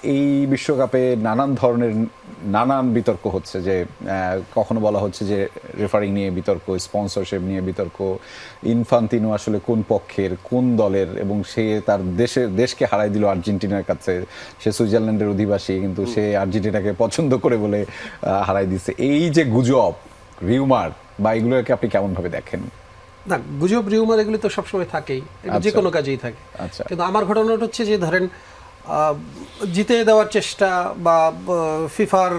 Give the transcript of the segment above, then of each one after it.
এই বিশ্বকাপে নানান ধরনের নানান বিতর্ক হচ্ছে যে কখনো বলা হচ্ছে যে রেফারিং নিয়ে বিতর্ক, স্পন্সরশিপ নিয়ে বিতর্ক, ইনফান্তিনো আসলে কোন পক্ষের কোন দলের, এবং সে তার দেশকে হারাই দিল আর্জেন্টিনার কাছে। সে সুইজারল্যান্ডের অধিবাসী, কিন্তু সে আর্জেন্টিনাকে পছন্দ করে বলে হারাই দিচ্ছে। এই যে গুজব, রিউমার বা এগুলোকে আপনি কেমন ভাবে দেখেন? না, গুজব রিউমার এগুলি তো সবসময় থাকেই, যে কোনো কাজেই থাকে। কিন্তু আমার ঘটনাটা হচ্ছে যে ধরেন জিতে দেওয়ার চেষ্টা বা ফিফার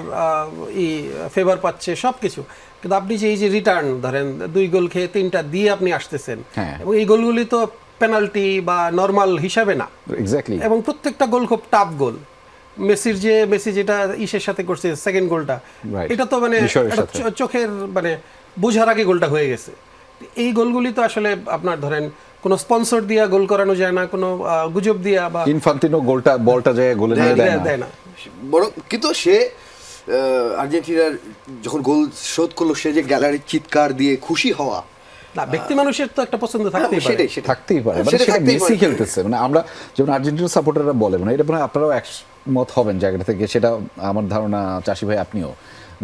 ফেভার পাচ্ছে সব কিছু, কিন্তু আপনি যে এই যে রিটার্ন ধরেন 2 গোল খেয়ে 3টা দিয়ে আপনি আসতেছেন, এবং এই গোলগুলি তো পেনাল্টি বা নর্মাল হিসাবে না, এক্স্যাক্টলি, এবং প্রত্যেকটা গোল খুব টাফ গোল। মেসি যেটা ইসের সাথে করছে সেকেন্ড গোলটা, এটা তো মানে চোখের মানে বোঝার আগে গোলটা হয়ে গেছে। এই গোলগুলি তো আসলে আপনার ধরেন কোনো স্পন্সর দিয়া গোল করানো যায় না, কোনো গুজব দিয়া বা ইনফান্তিনো বলটা যায় গোলে নিয়ে দেয় না। বড় কিন্তু সে আর্জেন্টিনার যখন গোল শোধ করলো, সে যে গ্যালারির চিৎকার দিয়ে খুশি হওয়া, না ব্যক্তি মানুষের তো একটা পছন্দ থাকতেই পারে, থাকতেই পারে। মানে সেটা মেসি খেলতেছে, মানে আমরা যেমন আর্জেন্টিনার সাপোর্টাররা বলে, মানে এটা মানে আপনারাও একমত হবেন জায়গাটা থেকে, সেটা আমার ধারণা চাষি ভাই আপনিও,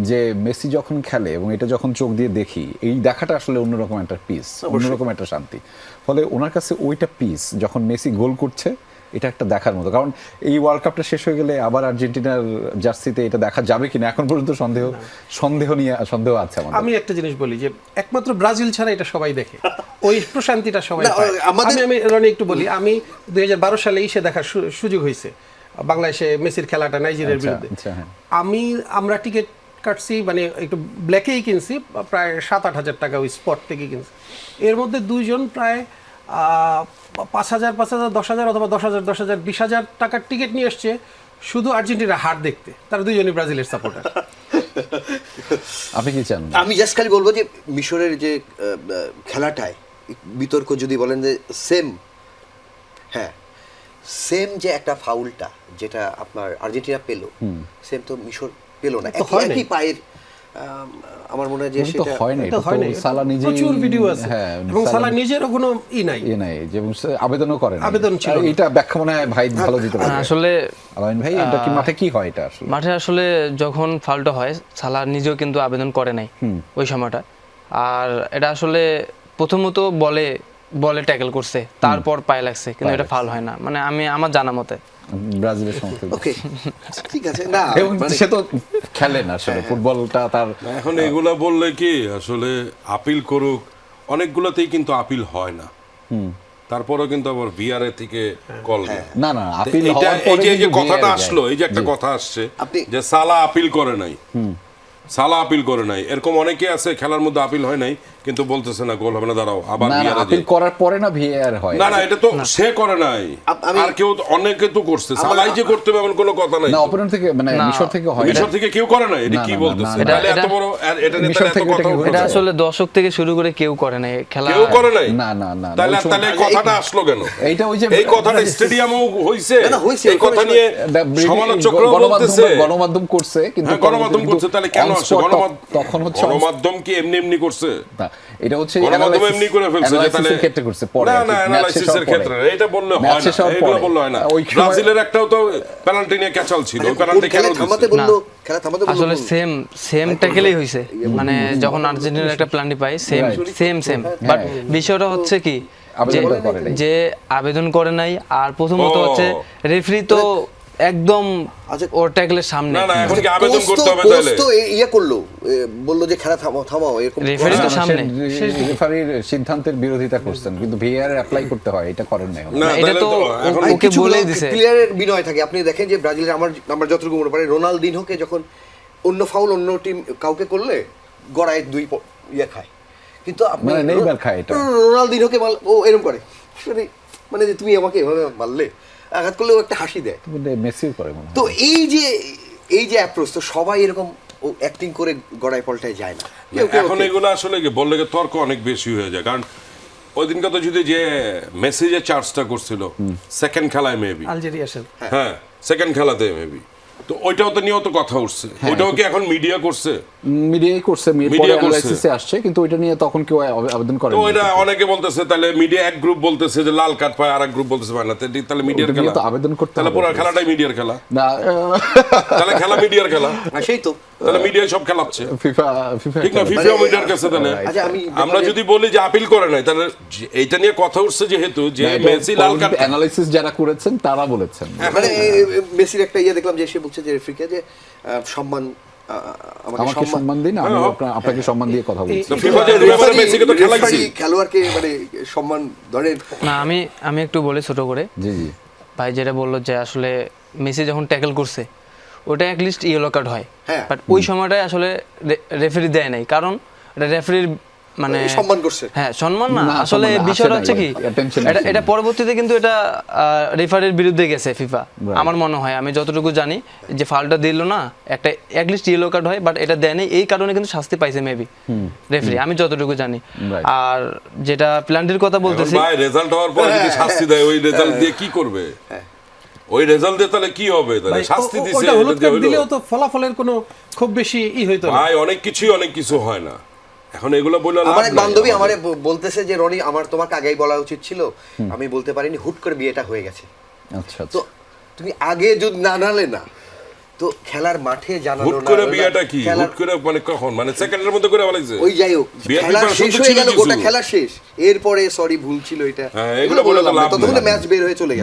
যে মেসি যখন খেলে এবং এটা যখন চোখ দিয়ে দেখি, এই দেখাটা আসলে অন্যরকম একটা পিস, অন্যরকম একটা শান্তি। ফলে ওনার কাছে ওইটা পিস যখন মেসি গোল করছে, এটা একটা দেখার মতো। কারণ এই ওয়ার্ল্ড কাপটা শেষ হয়ে গেলে আবার আর্জেন্টিনার জার্সিতে এটা দেখা যাবে কিনা এখন পর্যন্ত সন্দেহ আছে আমার। আমি একটা জিনিস বলি যে একমাত্র ব্রাজিল ছাড়া এটা সবাই দেখে, ওই প্রশান্তিটা সবাই পায়। আমি রনি একটু বলি, আমি 2012 সালে এসে দেখার সুযোগ হয়েছে বাংলাদেশে মেসির খেলাটা নাইজেরিয়ার বিরুদ্ধে। আমরা টিকিট কাটছি, মানে একটু ব্ল্যাকেই কিনছি, প্রায় 7-8 হাজার টাকা ওই স্পট থেকে কিনছি। এর মধ্যে দুইজন প্রায় 5,000, 10,000 অথবা 10,000, 20,000 টাকার টিকিট নিয়ে এসছে শুধু আর্জেন্টিনার হার দেখতে। তারা দুইজনই ব্রাজিলের সাপোর্টার। আপনি কি চান? আমি জাস্ট খালি বলবো যে মিশরের যে খেলাটায় বিতর্ক যদি বলেন যে সেম যে একটা ফাউলটা যেটা আপনার আর্জেন্টিনা পেল, সেম তো মিশর পেল না। একই পায়ের, আমার মনে হয় যে সেটা হয় না। এটা তো সালা নিজেই, প্রচুর ভিডিও আছে, এবং সালা নিজেরও কোনো নাই, এবং আবেদনও করে না। আবেদন ছিল। এটা ব্যাখ্যা মনে হয় ভাই ভালো দিতে পারে আসলে। আলামিন ভাই, এটা কি মাঠে কি হয়? এটা আসলে মাঠে আসলে যখন ফাউলটা হয়, সালা নিজেও কিন্তু আবেদন করে নাই ওই সময়টা। আর এটা আসলে প্রথমত বলে ট্যাকল করছে, তারপর পায়ে লাগছে, কিন্তু এটা ফাউল হয় না, মানে আমি আমার জানা মতে। ব্রাজিলের সমর্থক, ওকে ঠিক আছে না, এবং সে তো খেলেন আসলে ফুটবলটা তার। এখন এগুলা বললে কি আসলে আপিল করুক, অনেকগুলোতেই কিন্তু আপিল হয় না, তারপরেও কিন্তু আবার ভিআরএ থেকে কল দেয়। না আপিল হওয়ার পরে এই যে কথাটা আসলো, এই যে একটা কথা আসছে যে সালা আপিল করে নাই, এরকম অনেকে আছে খেলার মধ্যে আপিল হয় নাই কিন্তু বলতেছে না গোল হবে না, দাঁড়াও আবার ভিআর আপিল করার পরে না ভিআর হয়। না এটা তো সে করে নাই, আর কেউ অনেকে তো করছে, সালাই যে করতে হবে এমন কোনো কথা নাই। না অপোনেন্ট থেকে, মানে মিশর থেকে হয়, মিশর থেকে কেউ করে নাই। এটা কি বলতেছে? তাহলে এত বড় এটা নিয়ে এত কথা, এটা আসলে দর্শক থেকে শুরু করে কেউ করে নাই, খেলা কেউ করে নাই। না তাহলে কথাটা আসলো কেন? এইটা ওই যে এই কথাটা স্টেডিয়ামও হইছে, এই কথা নিয়ে সমালোচকরা বলতেছে, গণমাধ্যম করছে, কিন্তু গণমাধ্যম করছে, তাহলে কেন আসে তখন হচ্ছে গণমাধ্যম কি এমনি করছে? এটা হচ্ছে গণমাধ্যম এমনি করে ফেলছে যে তাহলে ক্ষেত্রে করছে, পরে না অ্যানালাইসিসের ক্ষেত্রে এটা বললে হয় না, এগুলো বললে হয় না। ব্রাজিলের একটাও তো পেনাল্টি নিয়ে ক্যাচাল ছিল, ওই পেনাল্টি কেন থামাতে বললো? খেলা থামাতে বললো আসলে সেম ট্যাকেলই হইছে, মানে যখন আর্জেন্টিনার একটা পেনাল্টি পাই সেম, বাট বিষয়টা হচ্ছে কি যে আবেদন করে নাই। আর প্রথমত হচ্ছে রেফারি তো একদম ওর ট্যাকলের সামনে, না এখন কি আবেদন করতে হবে? তাহলে তো করলো, বললো যে খেলা থামাও, এরকম রেফারি তো সামনে, রেফারির সিদ্ধান্তের বিরোধিতা করছেন, কিন্তু ভিআর অ্যাপ্লাই করতে হয়, এটা করেন নাই। এটা তো ওকে বলেই দিয়েছে, প্লেয়ারের বিনয় থাকে। আপনি দেখেন যে ব্রাজিলের আমার যতটুকু মনে পড়ে, রোনালদিনহোকে যখন অন্য ফাউল অন্য টিম কাউকে করলে গড়ায় 2 খায়, কিন্তু আপনি নেইমার খায়, এটা রোনালদিনহোকে ও এরকম করে, মানে যে তুমি আমাকে এভাবে মারলে, আঘাত করলেও একটা হাসি দেয়। মেসিও করে মনে হয়। তো এই যে অ্যাপ্রোচ, তো সবাই এরকম অ্যাক্টিং করে গড়ায় পল্টায় যায় না। এখন এগুলো আসলে বললে তর্ক অনেক বেশি হয়ে যায়। কারণ ওই দিনকে তো যদি যে মেসি যে চার্জটা করছিল সেকেন্ড খেলায় মেবি, আলজেরিয়ার সাথে, হ্যাঁ সেকেন্ড খেলাতে মেবি, তো ওইটাও তো নিয়েও তো কথা উঠছে, ওইটাও কি এখন মিডিয়া করছে? মিডিয়াই করছে, Media পরে করছে। অ্যানালাইসিসে আসছে, কিন্তু ওইটা নিয়ে তখন কেউ আবেদন করে তো ওইটা অনেকে বলতেছে, তাহলে মিডিয়া এক গ্রুপ বলতেছে যে লাল কার্ড পায়, আর এক গ্রুপ বলতেছে পায় না, তাহলে মিডিয়ার ওটা নিয়ে খেলা তো আবেদন করতে তাহলে হবে। পুরো খেলাটাই মিডিয়ার খেলা, না তাহলে খেলা মিডিয়ার খেলা, সেই তো তাহলে মিডিয়ায় সব খেলাচ্ছে, ফিফা ঠিক না? ফিফা মিডিয়ার কাছে তাহলে আচ্ছা, আমি আমরা যদি বলি যে আপিল করে নাই, তাহলে এইটা নিয়ে কথা উঠছে যেহেতু যে মেসি লাল কার্ড, অ্যানালাইসিস যারা করেছেন তারা বলেছেন। মানে মেসির একটা ইয়ে দেখলাম যে সে বলছে যে রেফ্রিকে যে সম্মান আমাকে সম্মান দিন, আমি আপনাকে সম্মান দিয়ে কথা বলছি। তো ফিফা যে রুলে মানে মেসিকে তো খেলাইছে, খেলোয়াড়কে মানে সম্মান ধরেন। না, আমি একটু বলি ছোট করে। জি জি, ভাই যেটা বললো যে আসলে মেসি যখন ট্যাকল করছে ওটা অ্যাটলিস্ট ইয়েলো কার্ড হয়, হ্যাঁ। বাট ওই সময়টায় আসলে রেফারি দেয় নাই, কারণ এটা রেফারির মানে সম্মান করছে। হ্যাঁ সম্মান না, না, আসলে সম্মান না, বিষয়টা আসে হচ্ছে নাই, কি attention এটা আসে এটা নাই। পরবর্তীতে কিন্তু এটা রেফারির বিরুদ্ধে গেছে ফিফা, Right. আমার মনে হয়, আমি যতটুকু জানি যে ফাউলটা দিল না, একটা অ্যাটলিস্ট ইয়েলো কার্ড হয়, বাট এটা দেয় নাই, এই কারণে কিন্তু শাস্তি পাইছে মেবি রেফারি, আমি যতটুকু জানি। Right. আর যেটা প্ল্যান্টির কথা এখন বলতেছি, ভাই রেজাল্ট হওয়ার পরে যদি শাস্তি দেয়, ওই রেজাল্ট দিয়ে কি করবে? ওই রেজাল্ট দিয়ে তাহলে কি হবে? তাহলে ভাই, শাস্তি দিছে, ওটা হলুদ এটা দিয়ে কার্ড দিলেও হইলো? তো ফলাফলের কোনো খুব বেশি হইতো না। ভাই অনেক কিছু হয় না, এখন এগুলো বললে লাভ আমার এক নাই বান্ধবী আমাদের। আমারে বলতেছে যে রনি, আমার তোমাকে আগেই বলা উচিত ছিল, আমি বলতে পারিনি, হুট করে বিয়েটা হয়ে গেছে। আচ্ছা তো তুমি আগে যদি না জানালে না, তো খেলার মাঠে জানালো হুট না, করে বিয়েটা কি? খেলার- হুট করে মানে কখন? মানে সেকেন্ডের মধ্যে করে বলেছে? ওই যাই হোক, বিয়ের খেলা preparation শেষ তো হয়ে ছিল গেল, কিছু। গোটা খেলা শেষ, এরপরে সরি ভুল ছিল এটা, হ্যাঁ, এগুলো বলে তো লাভ ততক্ষণে নাই। ম্যাচ বের হয়ে চলে গেল।